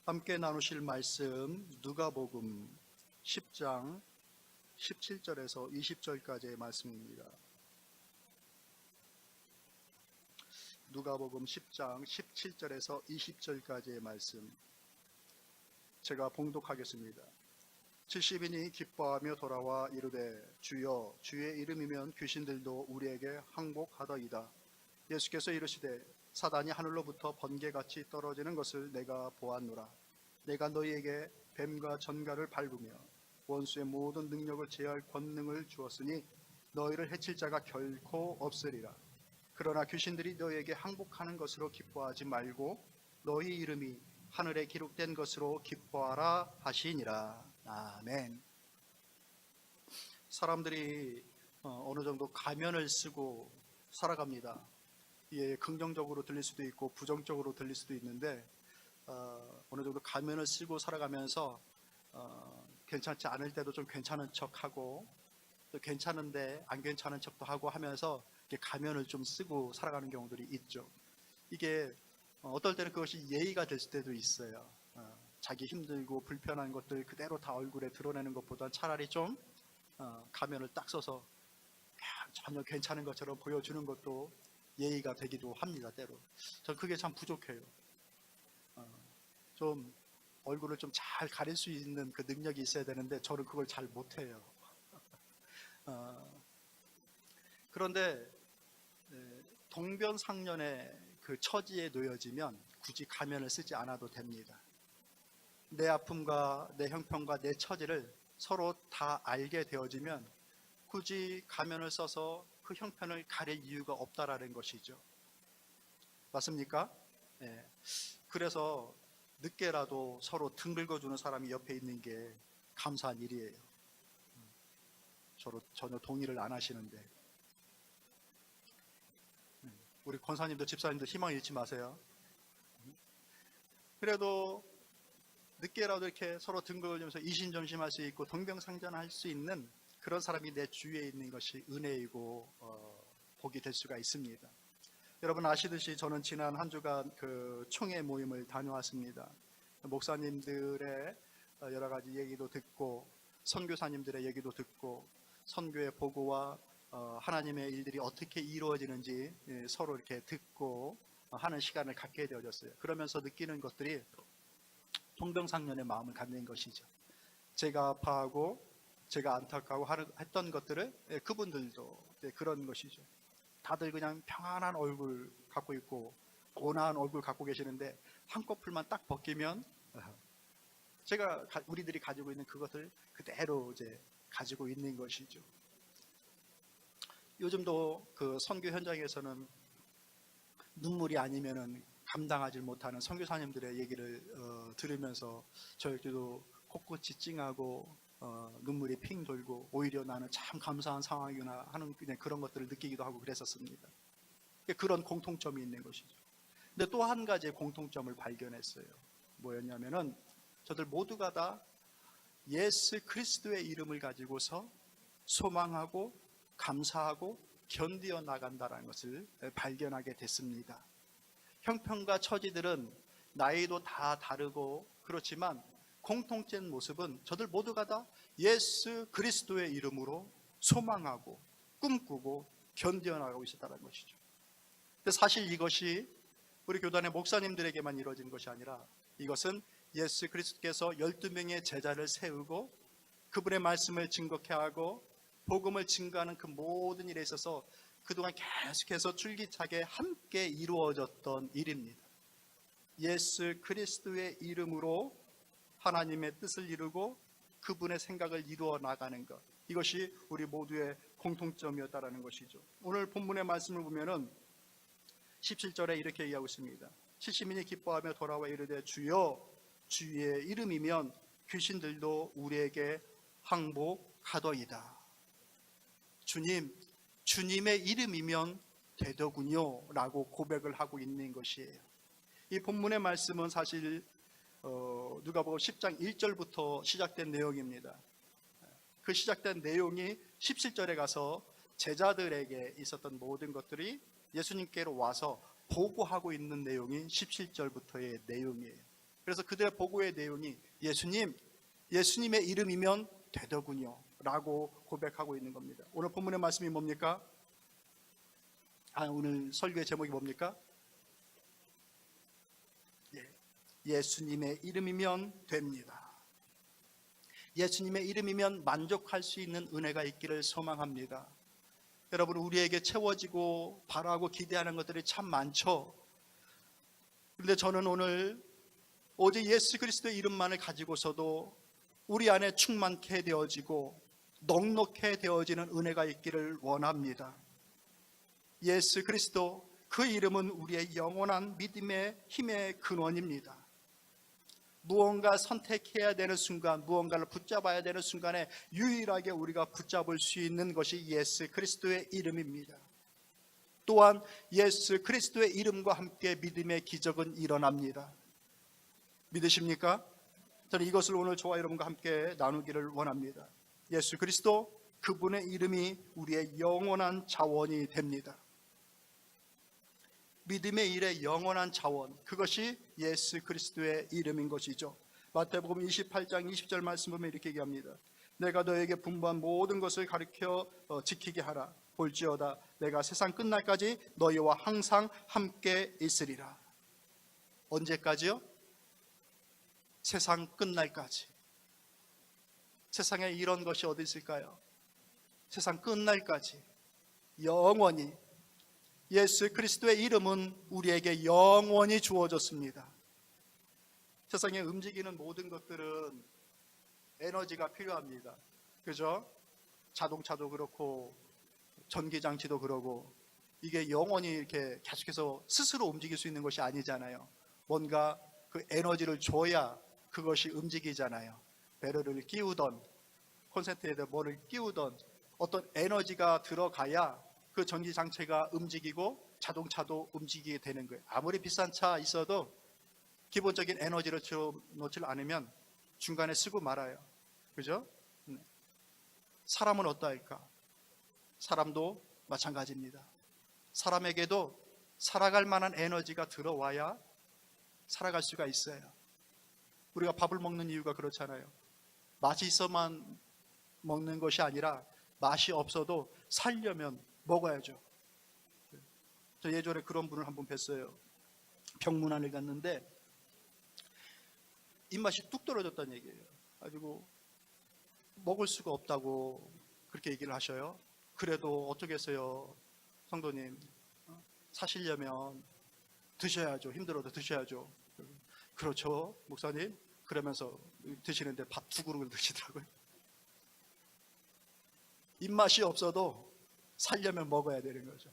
함께 나누실 말씀 누가복음 10장 17절에서 20절까지의 말씀입니다. 누가복음 10장 17절에서 20절까지의 말씀 제가 봉독하겠습니다. 70인이 기뻐하며 돌아와 이르되 주여 주의 이름이면 귀신들도 우리에게 항복하더이다. 예수께서 이르시되 사단이 하늘로부터 번개같이 떨어지는 것을 내가 보았노라. 내가 너희에게 뱀과 전갈을 밟으며 원수의 모든 능력을 제할 권능을 주었으니 너희를 해칠 자가 결코 없으리라. 그러나 귀신들이 너희에게 항복하는 것으로 기뻐하지 말고 너희 이름이 하늘에 기록된 것으로 기뻐하라 하시니라. 아멘. 사람들이 어느 정도 가면을 쓰고 살아갑니다. 예, 긍정적으로 들릴 수도 있고 부정적으로 들릴 수도 있는데 어느 정도 가면을 쓰고 살아가면서 괜찮지 않을 때도 좀 괜찮은 척하고 또 괜찮은데 안 괜찮은 척도 하고 하면서 이렇게 가면을 좀 쓰고 살아가는 경우들이 있죠. 이게 어떨 때는 그것이 예의가 될 때도 있어요. 자기 힘들고 불편한 것들 그대로 다 얼굴에 드러내는 것보다 차라리 좀 가면을 딱 써서 전혀 괜찮은 것처럼 보여주는 것도 예의가 되기도 합니다. 때로 저는 그게 참 부족해요. 좀 얼굴을 좀 잘 가릴 수 있는 그 능력이 있어야 되는데 저는 그걸 잘 못해요. 그런데 동병상련의 그 처지에 놓여지면 굳이 가면을 쓰지 않아도 됩니다. 내 아픔과 내 형편과 내 처지를 서로 다 알게 되어지면 굳이 가면을 써서 그 형편을 가릴 이유가 없다라는 것이죠. 맞습니까? 네. 그래서 늦게라도 서로 등 긁어주는 사람이 옆에 있는 게 감사한 일이에요. 서로 전혀 동의를 안 하시는데 우리 권사님도 집사님도 희망 잃지 마세요. 그래도 늦게라도 이렇게 서로 등 긁어주면서 이신점심할 수 있고 동병상련할 수 있는 그런 사람이 내 주위에 있는 것이 은혜이고 복이 될 수가 있습니다. 여러분 아시듯이 저는 지난 한 주간 그 총회 모임을 다녀왔습니다. 목사님들의 여러 가지 얘기도 듣고 선교사님들의 얘기도 듣고 선교의 보고와 하나님의 일들이 어떻게 이루어지는지 서로 이렇게 듣고 하는 시간을 갖게 되어졌어요. 그러면서 느끼는 것들이 동병상련의 마음을 갖는 것이죠. 제가 아파하고 제가 안타까워 했던 것들을 그분들도 그런 것이죠. 다들 그냥 평안한 얼굴 갖고 있고 온화한 얼굴 갖고 계시는데 한꺼풀만 딱 벗기면 우리들이 가지고 있는 그것을 그대로 이제 가지고 있는 것이죠. 요즘도 그 선교 현장에서는 눈물이 아니면은 감당하지 못하는 선교사님들의 얘기를 들으면서 저희들도 코끝이 찡하고 눈물이 핑 돌고 오히려 나는 참 감사한 상황이구나 하는 그런 것들을 느끼기도 하고 그랬었습니다. 그런 공통점이 있는 것이죠. 근데 또 한 가지의 공통점을 발견했어요. 뭐였냐면은 저들 모두가 다 예수 그리스도의 이름을 가지고서 소망하고 감사하고 견디어 나간다는 것을 발견하게 됐습니다. 형편과 처지들은 나이도 다 다르고 그렇지만 공통된 모습은 저들 모두가 다 예수 그리스도의 이름으로 소망하고 꿈꾸고 견디어 나가고 있었다는 것이죠. 근데 사실 이것이 우리 교단의 목사님들에게만 이루어진 것이 아니라 이것은 예수 그리스도께서 12명의 제자를 세우고 그분의 말씀을 증거케 하고 복음을 증거하는 그 모든 일에 있어서 그동안 계속해서 줄기차게 함께 이루어졌던 일입니다. 예수 그리스도의 이름으로 하나님의 뜻을 이루고 그분의 생각을 이루어 나가는 것, 이것이 우리 모두의 공통점이었다라는 것이죠. 오늘 본문의 말씀을 보면은 17절에 이렇게 얘기하고 있습니다. 70인이 기뻐하며 돌아와 이르되 주여 주의 이름이면 귀신들도 우리에게 항복하더이다. 주님의 이름이면 되더군요 라고 고백을 하고 있는 것이에요. 이 본문의 말씀은 사실 누가복음 10장 1절부터 시작된 내용입니다. 그 시작된 내용이 17절에 가서 제자들에게 있었던 모든 것들이 예수님께로 와서 보고하고 있는 내용이 17절부터의 내용이에요. 그래서 그들의 보고의 내용이 예수님의 이름이면 되더군요 라고 고백하고 있는 겁니다. 오늘 본문의 말씀이 뭡니까? 오늘 설교의 제목이 뭡니까? 예수님의 이름이면 됩니다. 예수님의 이름이면 만족할 수 있는 은혜가 있기를 소망합니다. 여러분, 우리에게 채워지고 바라고 기대하는 것들이 참 많죠. 그런데 저는 오늘 오직 예수 그리스도의 이름만을 가지고서도 우리 안에 충만케 되어지고 넉넉해 되어지는 은혜가 있기를 원합니다. 예수 그리스도, 그 이름은 우리의 영원한 믿음의 힘의 근원입니다. 무언가 선택해야 되는 순간, 무언가를 붙잡아야 되는 순간에 유일하게 우리가 붙잡을 수 있는 것이 예수 그리스도의 이름입니다. 또한 예수 그리스도의 이름과 함께 믿음의 기적은 일어납니다. 믿으십니까? 저는 이것을 오늘 저와 여러분과 함께 나누기를 원합니다. 예수 그리스도, 그분의 이름이 우리의 영원한 자원이 됩니다. 믿음의 일의 영원한 자원, 그것이 예수 그리스도의 이름인 것이죠. 마태복음 28장 20절 말씀 보면 이렇게 얘기합니다. 내가 너에게 분부한 모든 것을 가르쳐 지키게 하라. 볼지어다 내가 세상 끝날까지 너희와 항상 함께 있으리라. 언제까지요? 세상 끝날까지. 세상에 이런 것이 어디 있을까요? 세상 끝날까지 영원히. 예수 그리스도의 이름은 우리에게 영원히 주어졌습니다. 세상에 움직이는 모든 것들은 에너지가 필요합니다. 그죠? 자동차도 그렇고 전기장치도 그러고, 이게 영원히 이렇게 계속해서 스스로 움직일 수 있는 것이 아니잖아요. 뭔가 그 에너지를 줘야 그것이 움직이잖아요. 배럴을 끼우던, 콘센트에다 뭐를 끼우던 어떤 에너지가 들어가야 그 전기장치가 움직이고 자동차도 움직이게 되는 거예요. 아무리 비싼 차 있어도 기본적인 에너지를 넣지 않으면 중간에 쓰고 말아요. 그죠? 사람은 어떠할까? 사람도 마찬가지입니다. 사람에게도 살아갈 만한 에너지가 들어와야 살아갈 수가 있어요. 우리가 밥을 먹는 이유가 그렇잖아요. 맛이 있어만 먹는 것이 아니라 맛이 없어도 살려면 먹어야죠. 저 예전에 그런 분을 한번 뵀어요. 병문안을 갔는데 입맛이 뚝 떨어졌다는 얘기예요. 가지고 먹을 수가 없다고 그렇게 얘기를 하셔요. 그래도 어쩌겠어요, 성도님. 사시려면 드셔야죠. 힘들어도 드셔야죠. 그렇죠, 목사님. 그러면서 드시는데 밥 2그릇을 드시더라고요. 입맛이 없어도 살려면 먹어야 되는 거죠.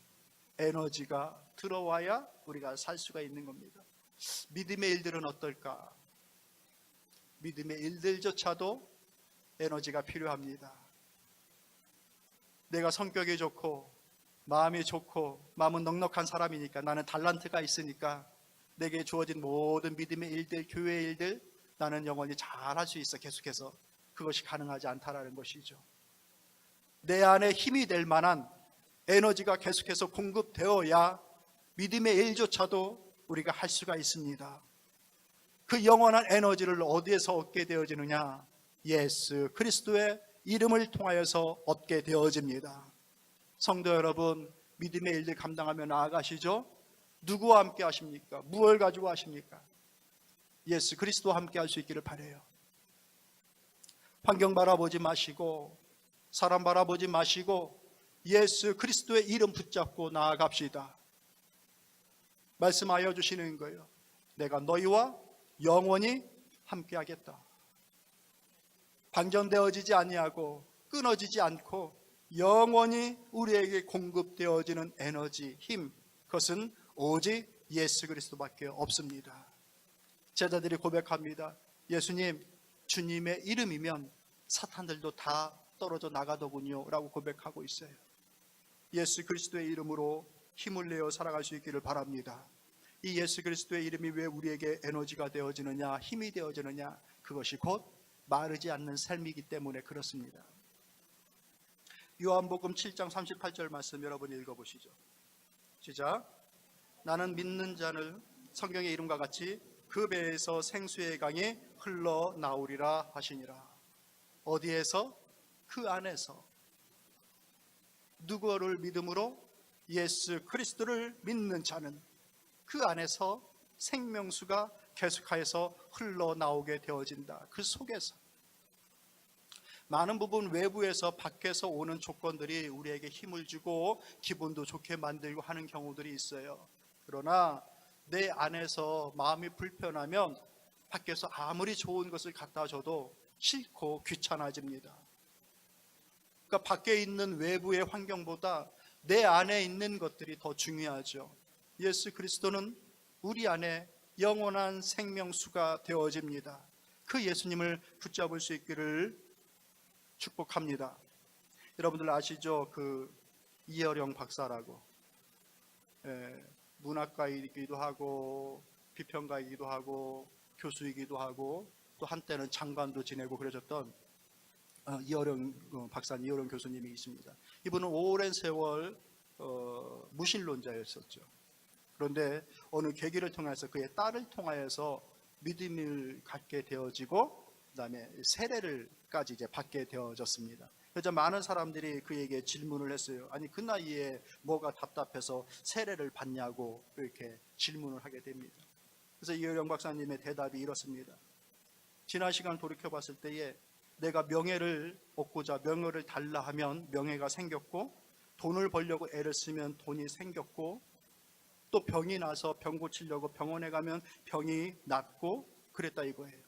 에너지가 들어와야 우리가 살 수가 있는 겁니다. 믿음의 일들은 어떨까? 믿음의 일들조차도 에너지가 필요합니다. 내가 성격이 좋고 마음이 좋고 마음은 넉넉한 사람이니까, 나는 달란트가 있으니까 내게 주어진 모든 믿음의 일들, 교회의 일들 나는 영원히 잘할 수 있어. 계속해서 그것이 가능하지 않다라는 것이죠. 내 안에 힘이 될 만한 에너지가 계속해서 공급되어야 믿음의 일조차도 우리가 할 수가 있습니다. 그 영원한 에너지를 어디에서 얻게 되어지느냐? 예수 그리스도의 이름을 통하여서 얻게 되어집니다. 성도 여러분, 믿음의 일들 감당하며 나아가시죠? 누구와 함께 하십니까? 무엇을 가지고 하십니까? 예수 그리스도와 함께 할 수 있기를 바라요. 환경 바라보지 마시고 사람 바라보지 마시고 예수 그리스도의 이름 붙잡고 나아갑시다. 말씀하여 주시는 거예요. 내가 너희와 영원히 함께 하겠다. 방전되어지지 아니하고 끊어지지 않고 영원히 우리에게 공급되어지는 에너지, 힘, 그것은 오직 예수 그리스도밖에 없습니다. 제자들이 고백합니다. 예수님, 주님의 이름이면 사탄들도 다 떨어져 나가더군요 라고 고백하고 있어요. 예수 그리스도의 이름으로 힘을 내어 살아갈 수 있기를 바랍니다. 이 예수 그리스도의 이름이 왜 우리에게 에너지가 되어지느냐, 힘이 되어지느냐? 그것이 곧 마르지 않는 삶이기 때문에 그렇습니다. 요한복음 7장 38절 말씀 여러분이 읽어보시죠. 시작. 나는 믿는 자를 성경의 이름과 같이 그 배에서 생수의 강이 흘러나오리라 하시니라. 어디에서? 그 안에서. 누구를 믿음으로? 예수 그리스도를 믿는 자는 그 안에서 생명수가 계속하여서 흘러나오게 되어진다. 그 속에서. 많은 부분 외부에서 밖에서 오는 조건들이 우리에게 힘을 주고 기분도 좋게 만들고 하는 경우들이 있어요. 그러나 내 안에서 마음이 불편하면 밖에서 아무리 좋은 것을 갖다 줘도 싫고 귀찮아집니다. 그러니까 밖에 있는 외부의 환경보다 내 안에 있는 것들이 더 중요하죠. 예수 그리스도는 우리 안에 영원한 생명수가 되어집니다. 그 예수님을 붙잡을 수 있기를 축복합니다. 여러분들 아시죠? 그 이어령 박사라고, 문학가이기도 하고 비평가이기도 하고 교수이기도 하고 또 한때는 장관도 지내고 그러셨던 이어령 박사님, 이어령 교수님이 있습니다. 이분은 오랜 세월 무신론자였었죠. 그런데 어느 계기를 통해서 그의 딸을 통하여서 믿음을 갖게 되어지고 그다음에 세례를까지 이제 받게 되어졌습니다. 그래서 많은 사람들이 그에게 질문을 했어요. 아니 그 나이에 뭐가 답답해서 세례를 받냐고 이렇게 질문을 하게 됩니다. 그래서 이어령 박사님의 대답이 이렇습니다. 지난 시간 돌이켜 봤을 때에 내가 명예를 얻고자 명예를 달라 하면 명예가 생겼고, 돈을 벌려고 애를 쓰면 돈이 생겼고, 또 병이 나서 병 고치려고 병원에 가면 병이 낫고 그랬다 이거예요.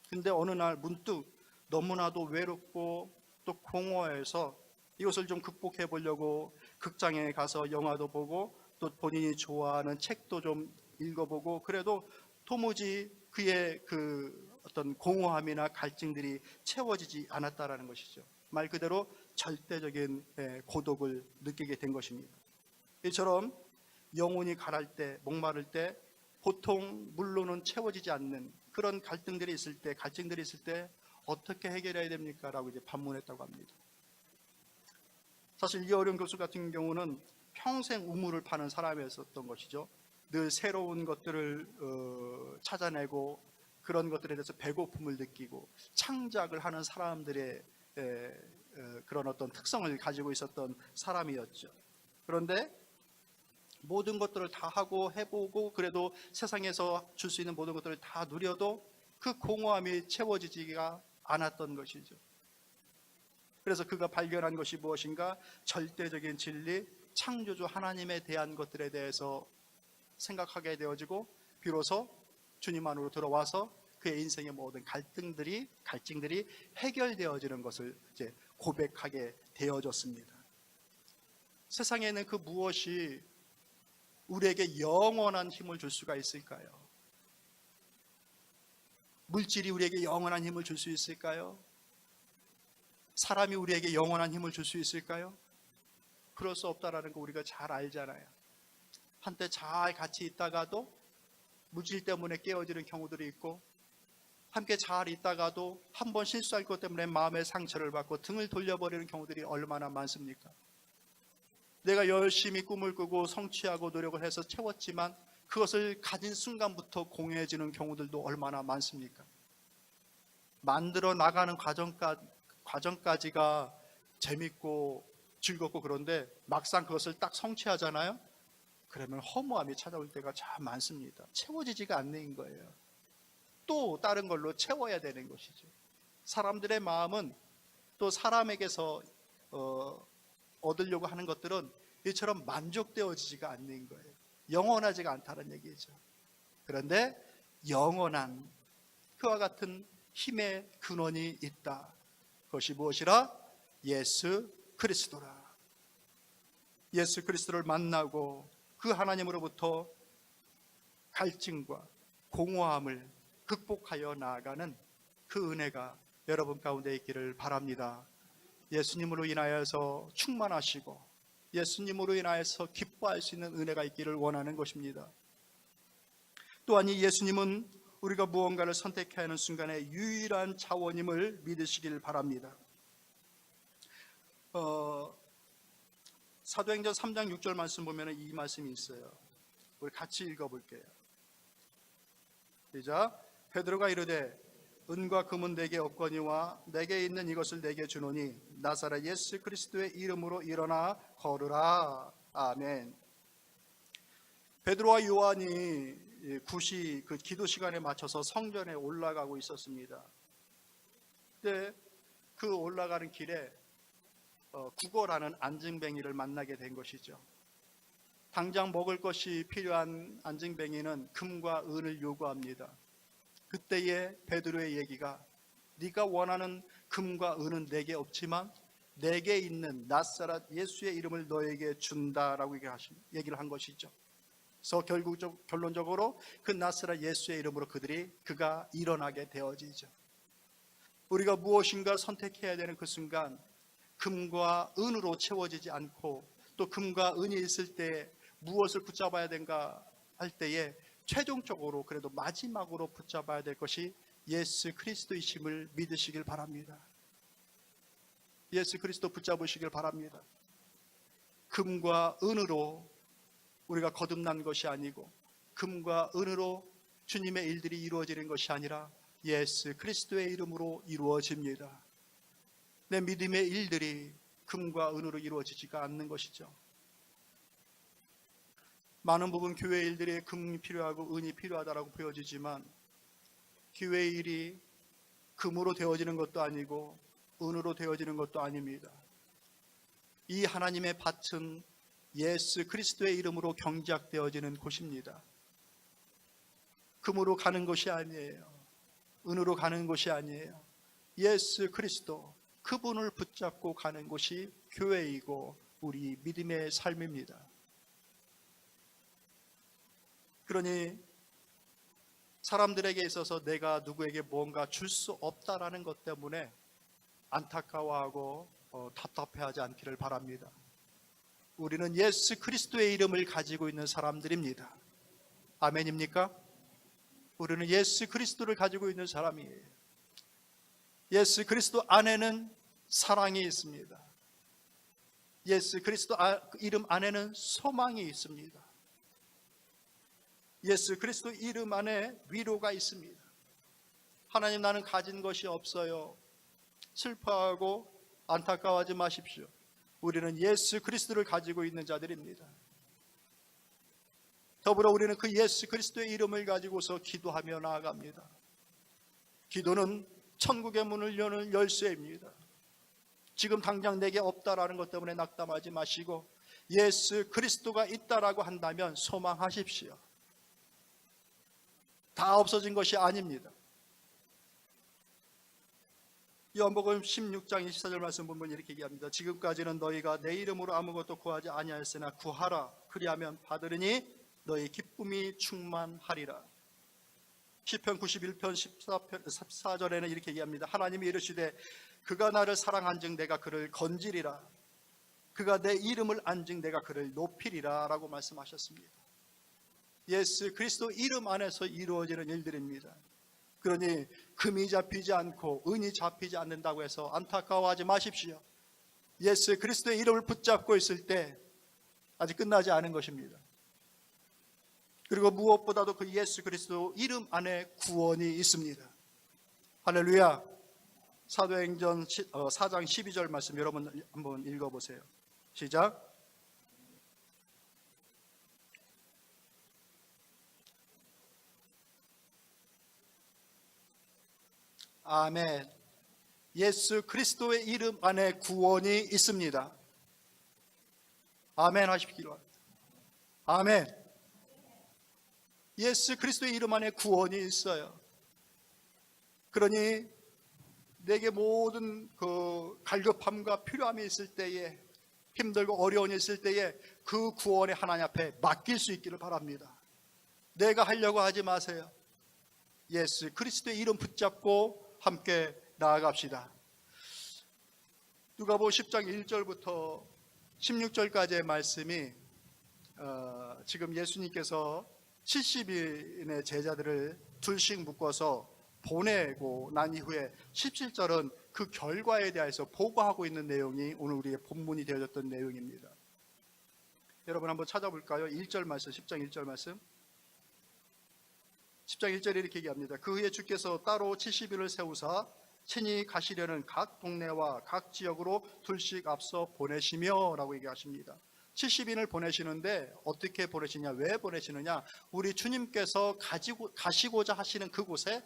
근데 어느 날 문득 너무나도 외롭고 또 공허해서 이것을 좀 극복해 보려고 극장에 가서 영화도 보고 또 본인이 좋아하는 책도 좀 읽어보고, 그래도 도무지 그의 그 어떤 공허함이나 갈증들이 채워지지 않았다라는 것이죠. 말 그대로 절대적인 고독을 느끼게 된 것입니다. 이처럼 영혼이 가랄 때, 목마를 때 보통 물로는 채워지지 않는 그런 갈등들이 있을 때 어떻게 해결해야 됩니까? 라고 이제 반문했다고 합니다. 사실 이어령 교수 같은 경우는 평생 우물을 파는 사람이었던 것이죠. 늘 새로운 것들을 찾아내고 그런 것들에 대해서 배고픔을 느끼고 창작을 하는 사람들의 그런 어떤 특성을 가지고 있었던 사람이었죠. 그런데 모든 것들을 다 하고 해보고 그래도 세상에서 줄 수 있는 모든 것들을 다 누려도 그 공허함이 채워지지가 않았던 것이죠. 그래서 그가 발견한 것이 무엇인가? 절대적인 진리, 창조주 하나님에 대한 것들에 대해서 생각하게 되어지고 비로소 주님 안으로 들어와서 그의 인생의 모든 갈증들이 해결되어지는 것을 이제 고백하게 되어졌습니다. 세상에는 그 무엇이 우리에게 영원한 힘을 줄 수가 있을까요? 물질이 우리에게 영원한 힘을 줄 수 있을까요? 사람이 우리에게 영원한 힘을 줄 수 있을까요? 그럴 수 없다라는 거 우리가 잘 알잖아요. 한때 잘 같이 있다가도 물질 때문에 깨어지는 경우들이 있고, 함께 잘 있다가도 한 번 실수할 것 때문에 마음의 상처를 받고 등을 돌려버리는 경우들이 얼마나 많습니까? 내가 열심히 꿈을 꾸고 성취하고 노력을 해서 채웠지만 그것을 가진 순간부터 공허해지는 경우들도 얼마나 많습니까? 만들어 나가는 과정까지가 재밌고 즐겁고 그런데 막상 그것을 딱 성취하잖아요? 그러면 허무함이 찾아올 때가 참 많습니다. 채워지지가 않는 거예요. 또 다른 걸로 채워야 되는 것이죠. 사람들의 마음은 또 사람에게서 얻으려고 하는 것들은 이처럼 만족되어지지가 않는 거예요. 영원하지가 않다는 얘기죠. 그런데 영원한 그와 같은 힘의 근원이 있다. 그것이 무엇이라? 예수 그리스도라. 예수 그리스도를 만나고 그 하나님으로부터 갈증과 공허함을 극복하여 나아가는 그 은혜가 여러분 가운데 있기를 바랍니다. 예수님으로 인하여서 충만하시고 예수님으로 인하여서 기뻐할 수 있는 은혜가 있기를 원하는 것입니다. 또한 이 예수님은 우리가 무언가를 선택해야 하는 순간에 유일한 자원임을 믿으시기를 바랍니다. 사도행전 3장 6절 말씀 보면 이 말씀이 있어요. 우리 같이 읽어볼게요. 시작. 베드로가 이르되 은과 금은 내게 없거니와 내게 있는 이것을 내게 주노니 나사렛 예수 그리스도의 이름으로 일어나 걸으라. 아멘. 베드로와 요한이 굿이 그 기도 시간에 맞춰서 성전에 올라가고 있었습니다. 그때 그 올라가는 길에 구걸하는 안증뱅이를 만나게 된 것이죠. 당장 먹을 것이 필요한 안증뱅이는 금과 은을 요구합니다. 그때의 베드로의 얘기가 네가 원하는 금과 은은 내게 없지만 내게 있는 나사렛 예수의 이름을 너에게 준다라고 얘기를 한 것이죠. 그래서 결론적으로 그 나사렛 예수의 이름으로 그가 일어나게 되어지죠. 우리가 무엇인가 선택해야 되는 그 순간 금과 은으로 채워지지 않고 또 금과 은이 있을 때 무엇을 붙잡아야 되는가 할 때에 최종적으로 그래도 마지막으로 붙잡아야 될 것이 예수 그리스도이심을 믿으시길 바랍니다. 예수 그리스도 붙잡으시길 바랍니다. 금과 은으로 우리가 거듭난 것이 아니고 금과 은으로 주님의 일들이 이루어지는 것이 아니라 예수 그리스도의 이름으로 이루어집니다. 내 믿음의 일들이 금과 은으로 이루어지지가 않는 것이죠. 많은 부분 교회 일들이 금이 필요하고 은이 필요하다라고 보여지지만 교회의 일이 금으로 되어지는 것도 아니고 은으로 되어지는 것도 아닙니다. 이 하나님의 밭은 예수 그리스도의 이름으로 경작되어지는 곳입니다. 금으로 가는 것이 아니에요. 은으로 가는 것이 아니에요. 예수 그리스도 그분을 붙잡고 가는 곳이 교회이고 우리 믿음의 삶입니다. 그러니 사람들에게 있어서 내가 누구에게 뭔가 줄 수 없다라는 것 때문에 안타까워하고 답답해하지 않기를 바랍니다. 우리는 예수 그리스도의 이름을 가지고 있는 사람들입니다. 아멘입니까? 우리는 예수 그리스도를 가지고 있는 사람이에요. 예수 그리스도 안에는 사랑이 있습니다. 예수 그리스도 이름 안에는 소망이 있습니다. 예수 그리스도 이름 안에 위로가 있습니다. 하나님, 나는 가진 것이 없어요. 슬퍼하고 안타까워하지 마십시오. 우리는 예수 그리스도를 가지고 있는 자들입니다. 더불어 우리는 그 예수 그리스도의 이름을 가지고서 기도하며 나아갑니다. 기도는 천국의 문을 여는 열쇠입니다. 지금 당장 내게 없다라는 것 때문에 낙담하지 마시고 예수 그리스도가 있다라고 한다면 소망하십시오. 다 없어진 것이 아닙니다. 요한복음 16장 24절 말씀 보면 이렇게 얘기합니다. 지금까지는 너희가 내 이름으로 아무것도 구하지 아니하였으나 구하라. 그리하면 받으리니 너희 기쁨이 충만하리라. 시편 91편 14절에는 이렇게 얘기합니다. 하나님이 이르시되 그가 나를 사랑한즉 내가 그를 건지리라. 그가 내 이름을 안즉 내가 그를 높이리라 라고 말씀하셨습니다. 예수 그리스도 이름 안에서 이루어지는 일들입니다. 그러니 금이 잡히지 않고 은이 잡히지 않는다고 해서 안타까워하지 마십시오. 예수 그리스도의 이름을 붙잡고 있을 때 아직 끝나지 않은 것입니다. 그리고 무엇보다도 그 예수 그리스도 이름 안에 구원이 있습니다. 할렐루야. 사도행전 4장 12절 말씀 여러분 한번 읽어보세요. 시작. 아멘. 예수 그리스도의 이름 안에 구원이 있습니다. 아멘 하십시기 바랍니다. 아멘. 예수 그리스도의 이름 안에 구원이 있어요. 그러니 내게 모든 그 갈급함과 필요함이 있을 때에, 힘들고 어려움이 있을 때에 그 구원에 하나님 앞에 맡길 수 있기를 바랍니다. 내가 하려고 하지 마세요. 예수 그리스도의 이름 붙잡고 함께 나아갑시다. 누가복음 10장 1절부터 16절까지의 말씀이 지금 예수님께서 70인의 제자들을 둘씩 묶어서 보내고 난 이후에 17절은 그 결과에 대해서 보고하고 있는 내용이 오늘 우리의 본문이 되어졌던 내용입니다. 여러분 한번 찾아볼까요? 1절 말씀, 10장 1절 말씀. 10장 1절에 이렇게 얘기합니다. 그 후에 주께서 따로 70인을 세우사 친히 가시려는 각 동네와 각 지역으로 둘씩 앞서 보내시며 라고 얘기하십니다. 70인을 보내시는데 어떻게 보내시냐, 왜 보내시느냐, 우리 주님께서 가시고자 하시는 그곳에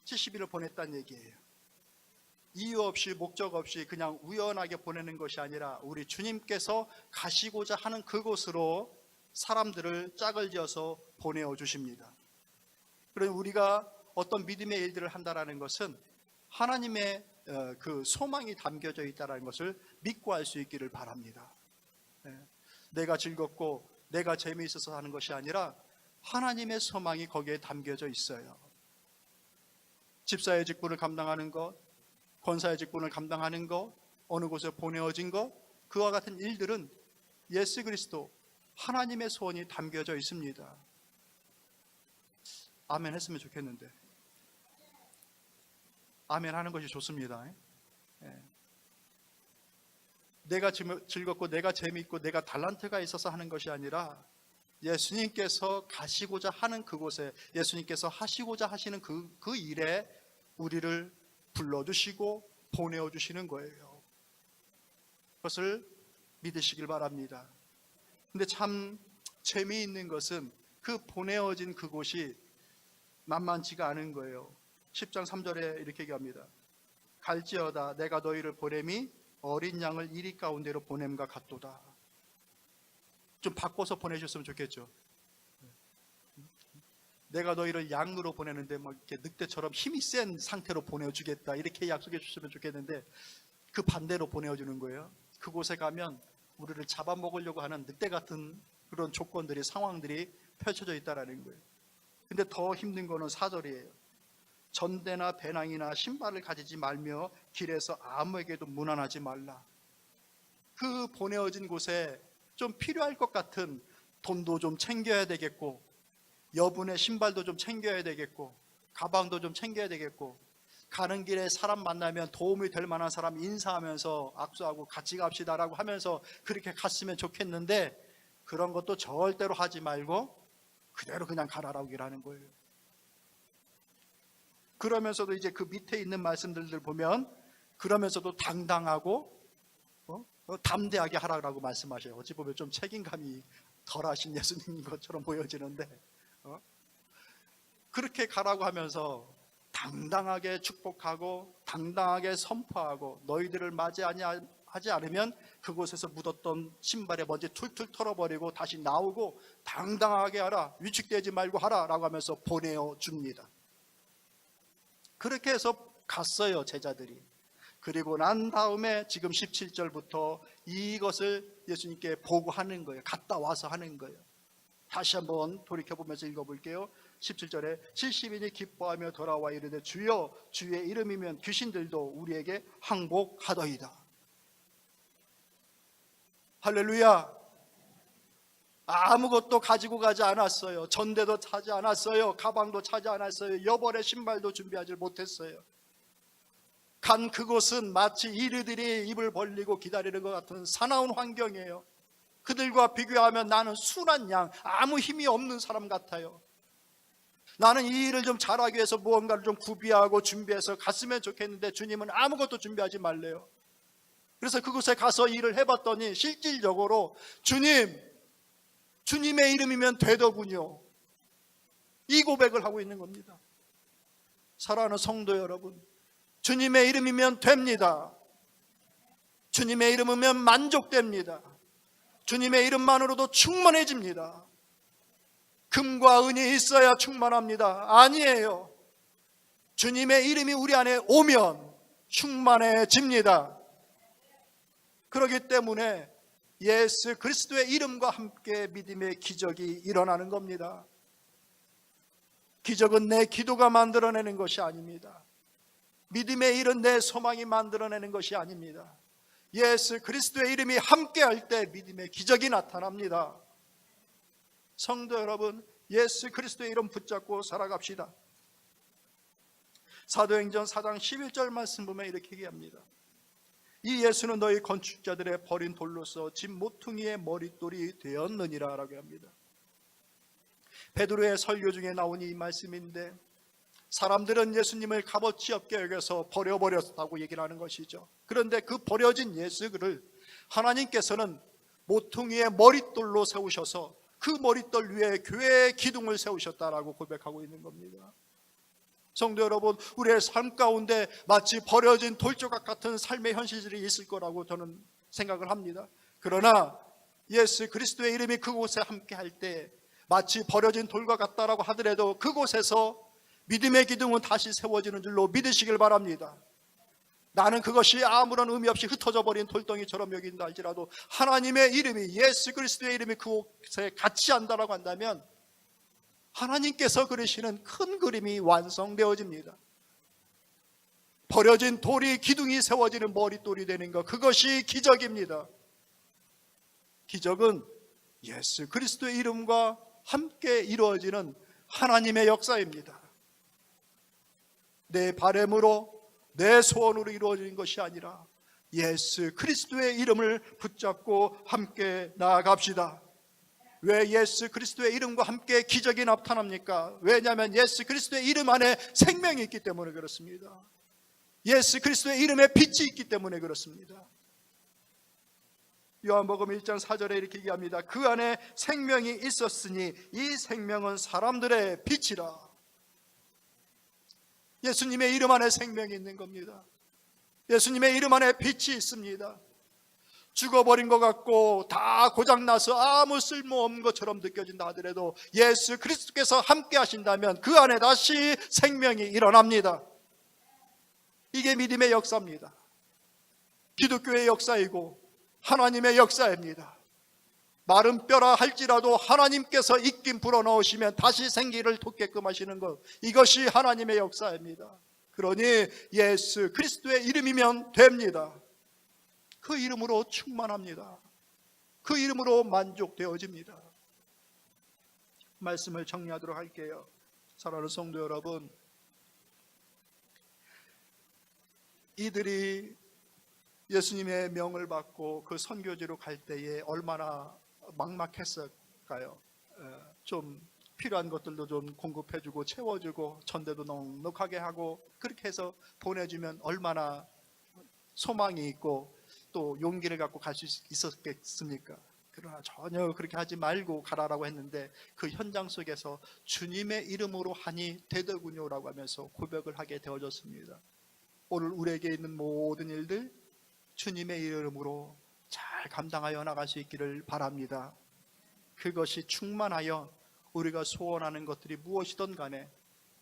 70인을 보냈다는 얘기예요. 이유 없이 목적 없이 그냥 우연하게 보내는 것이 아니라 우리 주님께서 가시고자 하는 그곳으로 사람들을 짝을 지어서 보내어 주십니다. 그래서 우리가 어떤 믿음의 일들을 한다는 것은 하나님의 그 소망이 담겨져 있다는 것을 믿고 할 수 있기를 바랍니다. 내가 즐겁고 내가 재미있어서 하는 것이 아니라 하나님의 소망이 거기에 담겨져 있어요. 집사의 직분을 감당하는 것, 권사의 직분을 감당하는 것, 어느 곳에 보내어진 것, 그와 같은 일들은 예수 그리스도 하나님의 소원이 담겨져 있습니다. 아멘 했으면 좋겠는데. 아멘 하는 것이 좋습니다. 내가 즐겁고 내가 재미있고 내가 달란트가 있어서 하는 것이 아니라 예수님께서 가시고자 하는 그곳에, 예수님께서 하시고자 하시는 그 일에 우리를 불러주시고 보내어 주시는 거예요. 그것을 믿으시길 바랍니다. 근데 참 재미있는 것은 그 보내어진 그곳이 만만치가 않은 거예요. 10장 3절에 이렇게 얘기합니다. 갈지어다 내가 너희를 보냄이 어린 양을 이리 가운데로 보냄과 같도다. 좀 바꿔서 보내셨으면 좋겠죠. 내가 너희를 양으로 보내는데 막 이렇게 늑대처럼 힘이 센 상태로 보내주겠다 이렇게 약속해 주셨으면 좋겠는데 그 반대로 보내주는 거예요. 그곳에 가면 우리를 잡아먹으려고 하는 늑대 같은 그런 조건들이, 상황들이 펼쳐져 있다는 거예요. 근데 더 힘든 거는 4절이에요. 전대나 배낭이나 신발을 가지지 말며 길에서 아무에게도 문안하지 말라. 그 보내어진 곳에 좀 필요할 것 같은 돈도 좀 챙겨야 되겠고, 여분의 신발도 좀 챙겨야 되겠고, 가방도 좀 챙겨야 되겠고, 가는 길에 사람 만나면 도움이 될 만한 사람 인사하면서 악수하고 같이 갑시다라고 하면서 그렇게 갔으면 좋겠는데, 그런 것도 절대로 하지 말고 그대로 그냥 가라라고 하는 거예요. 그러면서도 이제 그 밑에 있는 말씀들을 보면 그러면서도 당당하고 담대하게 하라고 말씀하셔요. 어찌 보면 좀 책임감이 덜하신 예수님인 것처럼 보여지는데 그렇게 가라고 하면서 당당하게 축복하고 당당하게 선포하고 너희들을 맞이하지 않으면 그곳에서 묻었던 신발에 먼지 툴툴 털어버리고 다시 나오고 당당하게 하라, 위축되지 말고 하라 라고 하면서 보내어 줍니다. 그렇게 해서 갔어요, 제자들이. 그리고 난 다음에 지금 17절부터 이것을 예수님께 보고하는 거예요. 갔다 와서 하는 거예요. 다시 한번 돌이켜보면서 읽어볼게요. 17절에 70인이 기뻐하며 돌아와 이르되 주여 주의 이름이면 귀신들도 우리에게 항복하더이다. 할렐루야. 아무것도 가지고 가지 않았어요. 전대도 차지 않았어요. 가방도 차지 않았어요. 여벌의 신발도 준비하지 못했어요. 간 그곳은 마치 이르들이 입을 벌리고 기다리는 것 같은 사나운 환경이에요. 그들과 비교하면 나는 순한 양, 아무 힘이 없는 사람 같아요. 나는 이 일을 좀 잘하기 위해서 무언가를 좀 구비하고 준비해서 갔으면 좋겠는데 주님은 아무것도 준비하지 말래요. 그래서 그곳에 가서 일을 해봤더니 실질적으로 주님의 이름이면 되더군요. 이 고백을 하고 있는 겁니다. 사랑하는 성도 여러분, 주님의 이름이면 됩니다. 주님의 이름이면 만족됩니다. 주님의 이름만으로도 충만해집니다. 금과 은이 있어야 충만합니다. 아니에요. 주님의 이름이 우리 안에 오면 충만해집니다. 그렇기 때문에 예수 그리스도의 이름과 함께 믿음의 기적이 일어나는 겁니다. 기적은 내 기도가 만들어내는 것이 아닙니다. 믿음의 일은 내 소망이 만들어내는 것이 아닙니다. 예수 그리스도의 이름이 함께할 때 믿음의 기적이 나타납니다. 성도 여러분, 예수 그리스도의 이름 붙잡고 살아갑시다. 사도행전 4장 11절 말씀 보면 이렇게 얘기합니다. 이 예수는 너희 건축자들의 버린 돌로서 집 모퉁이의 머릿돌이 되었느니라 라고 합니다. 베드로의 설교 중에 나온 이 말씀인데, 사람들은 예수님을 값어치 없게 여겨서 버려버렸다고 얘기를 하는 것이죠. 그런데 그 버려진 예수를 하나님께서는 모퉁이의 머릿돌로 세우셔서 그 머릿돌 위에 교회의 기둥을 세우셨다라고 고백하고 있는 겁니다. 성도 여러분, 우리의 삶 가운데 마치 버려진 돌조각 같은 삶의 현실들이 있을 거라고 저는 생각을 합니다. 그러나 예수 그리스도의 이름이 그곳에 함께 할 때 마치 버려진 돌과 같다라고 하더라도 그곳에서 믿음의 기둥은 다시 세워지는 줄로 믿으시길 바랍니다. 나는 그것이 아무런 의미 없이 흩어져 버린 돌덩이처럼 여긴다 할지라도 하나님의 이름이, 예수 그리스도의 이름이 그곳에 같이 한다라고 한다면 하나님께서 그리시는 큰 그림이 완성되어집니다. 버려진 돌이 기둥이 세워지는 머릿돌이 되는 것, 그것이 기적입니다. 기적은 예수 그리스도의 이름과 함께 이루어지는 하나님의 역사입니다. 내 바람으로, 내 소원으로 이루어지는 것이 아니라 예수 그리스도의 이름을 붙잡고 함께 나아갑시다. 왜 예수 그리스도의 이름과 함께 기적이 나타납니까? 왜냐하면 예수 그리스도의 이름 안에 생명이 있기 때문에 그렇습니다. 예수 그리스도의 이름에 빛이 있기 때문에 그렇습니다. 요한복음 1장 4절에 이렇게 얘기합니다. 그 안에 생명이 있었으니 이 생명은 사람들의 빛이라. 예수님의 이름 안에 생명이 있는 겁니다. 예수님의 이름 안에 빛이 있습니다. 죽어버린 것 같고 다 고장나서 아무 쓸모없는 것처럼 느껴진다 하더라도 예수 그리스도께서 함께 하신다면 그 안에 다시 생명이 일어납니다. 이게 믿음의 역사입니다. 기독교의 역사이고 하나님의 역사입니다. 마른 뼈라 할지라도 하나님께서 입김 불어넣으시면 다시 생기를 돋게끔 하시는 것, 이것이 하나님의 역사입니다. 그러니 예수 그리스도의 이름이면 됩니다. 그 이름으로 충만합니다. 그 이름으로 만족되어집니다. 말씀을 정리하도록 할게요. 사랑하는 성도 여러분, 이들이 예수님의 명을 받고 그 선교지로 갈 때에 얼마나 막막했을까요? 좀 필요한 것들도 좀 공급해주고 채워주고 전대도 넉넉하게 하고 그렇게 해서 보내주면 얼마나 소망이 있고 또 용기를 갖고 갈 수 있었겠습니까? 그러나 전혀 그렇게 하지 말고 가라라고 했는데 그 현장 속에서 주님의 이름으로 하니 되더군요라고 하면서 고백을 하게 되어졌습니다. 오늘 우리에게 있는 모든 일들 주님의 이름으로 잘 감당하여 나갈 수 있기를 바랍니다. 그것이 충만하여 우리가 소원하는 것들이 무엇이든 간에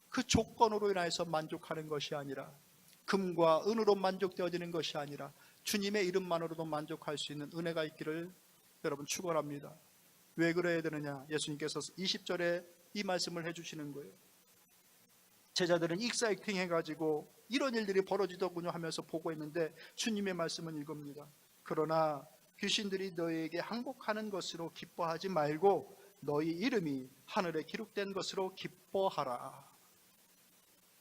그 조건으로 인하여서 만족하는 것이 아니라, 금과 은으로 만족되어지는 것이 아니라 주님의 이름만으로도 만족할 수 있는 은혜가 있기를 여러분 축원합니다. 왜 그래야 되느냐? 예수님께서 20절에 이 말씀을 해주시는 거예요. 제자들은 익사이팅 해가지고 이런 일들이 벌어지더군요 하면서 보고 있는데 주님의 말씀은 이겁니다. 그러나 귀신들이 너희에게 항복하는 것으로 기뻐하지 말고 너희 이름이 하늘에 기록된 것으로 기뻐하라.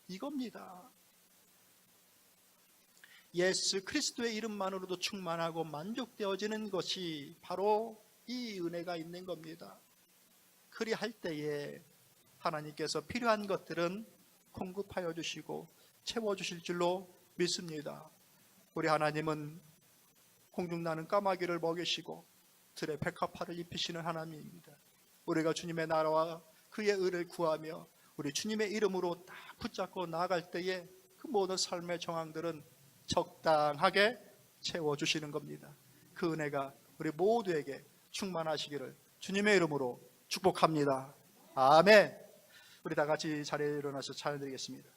이겁니다. 예수 그리스도의 이름만으로도 충만하고 만족되어지는 것이 바로 이 은혜가 있는 겁니다. 그리할 때에 하나님께서 필요한 것들은 공급하여 주시고 채워주실 줄로 믿습니다. 우리 하나님은 공중나는 까마귀를 먹이시고 들의 백합화를 입히시는 하나님입니다. 우리가 주님의 나라와 그의 의를 구하며 우리 주님의 이름으로 딱 붙잡고 나아갈 때에 그 모든 삶의 정황들은 적당하게 채워주시는 겁니다. 그 은혜가 우리 모두에게 충만하시기를 주님의 이름으로 축복합니다. 아멘. 우리 다 같이 자리에 일어나서 찬양드리겠습니다.